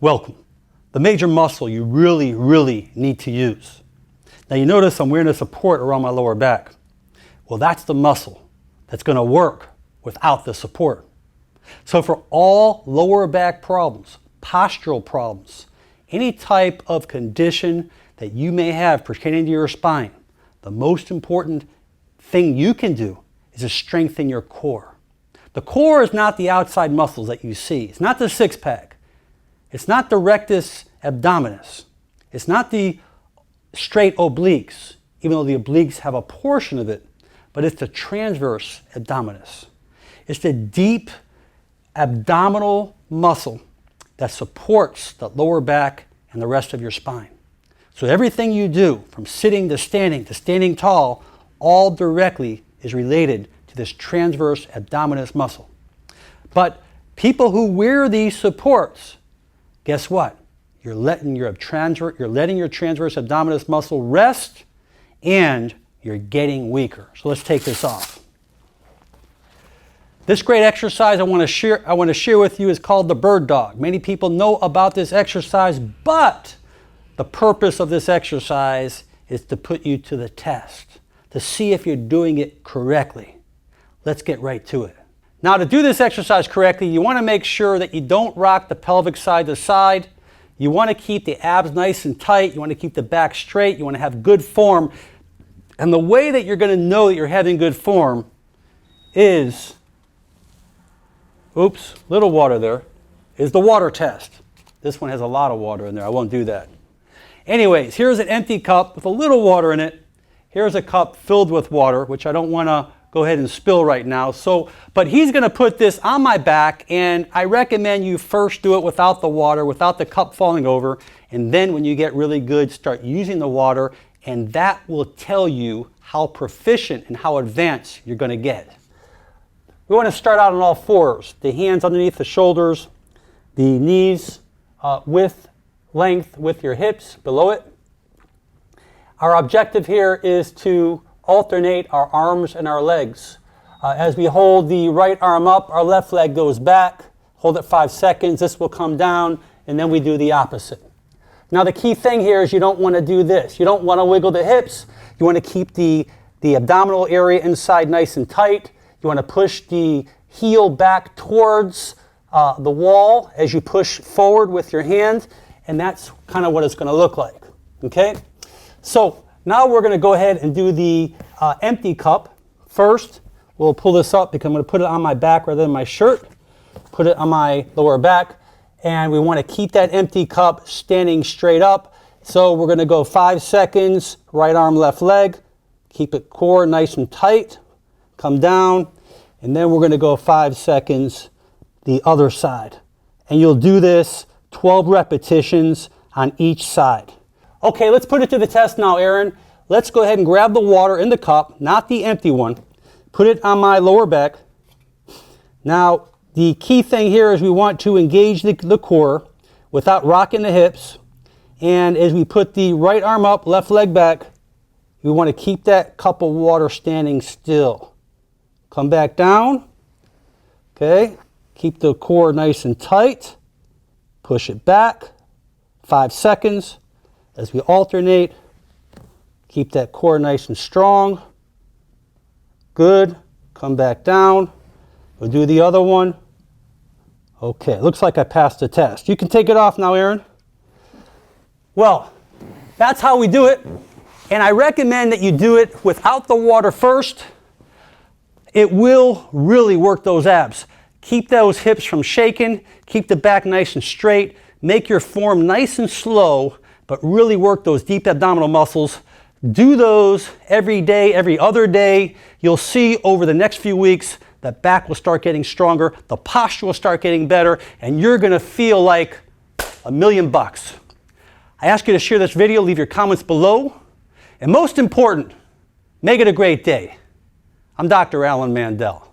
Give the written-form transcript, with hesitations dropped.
Welcome. The major muscle you really need to use. Now you notice I'm wearing a support around my lower back. Well, that's the muscle that's going to work without the support. So for all lower back problems, postural problems, any type of condition that you may have pertaining to your spine, the most important thing you can do is to strengthen your core. The core is not the outside muscles that you see. It's not the six-pack. It's not the rectus abdominis. It's not the straight obliques, even though the obliques have a portion of it, but it's the transverse abdominis. It's the deep abdominal muscle that supports the lower back and the rest of your spine. So everything you do, from sitting to standing tall, all directly is related to this transverse abdominis muscle. But people who wear these supports, guess what? You're letting your transverse abdominis muscle rest, and you're getting weaker. So let's take this off. This great exercise I want to share with you is called the bird dog. Many people know about this exercise, but the purpose of this exercise is to put you to the test, to see if you're doing it correctly. Let's get right to it. Now, to do this exercise correctly, you want to make sure that you don't rock the pelvic side to side. You want to keep the abs nice and tight. You want to keep the back straight. You want to have good form. And the way that you're going to know that you're having good form is, oops, little water there, is the water test. This one has a lot of water in there. I won't do that. Anyways, here's an empty cup with a little water in it. Here's a cup filled with water, which I don't want to go ahead and spill right now. But he's going to put this on my back, and I recommend you first do it without the water, without the cup falling over, and then when you get really good, start using the water, and that will tell you how proficient and how advanced you're going to get. We want to start out on all fours, the hands underneath the shoulders, the knees length with your hips below it. Our objective here is to alternate our arms and our legs. As we hold the right arm up, our left leg goes back. Hold it 5 seconds. This will come down, and then we do the opposite. Now, the key thing here is you don't want to do this. You don't want to wiggle the hips. You want to keep the abdominal area inside nice and tight. You want to push the heel back towards the wall as you push forward with your hand, and that's kind of what it's going to look like. Okay? So now we're going to go ahead and do the empty cup. First, we'll pull this up because I'm going to put it on my back rather than my shirt. Put it on my lower back. And we want to keep that empty cup standing straight up. So we're going to go 5 seconds, right arm, left leg. Keep it core nice and tight. Come down. And then we're going to go 5 seconds the other side. And you'll do this 12 repetitions on each side. Okay, let's put it to the test now, Aaron. Let's go ahead and grab the water in the cup, not the empty one. Put it on my lower back. Now, the key thing here is we want to engage the core without rocking the hips. And as we put the right arm up, left leg back, we want to keep that cup of water standing still. Come back down. Okay, keep the core nice and tight. Push it back. 5 seconds. As we alternate, keep that core nice and strong. Good. Come back down. We'll do the other one. Okay, looks like I passed the test. You can take it off now, Aaron. Well, that's how we do it. And I recommend that you do it without the water first. It will really work those abs. Keep those hips from shaking. Keep the back nice and straight. Make your form nice and slow, but really work those deep abdominal muscles. Do those every day, every other day. You'll see over the next few weeks that back will start getting stronger, the posture will start getting better, and you're going to feel like $1,000,000. I ask you to share this video, leave your comments below, and most important, make it a great day. I'm Dr. Alan Mandell.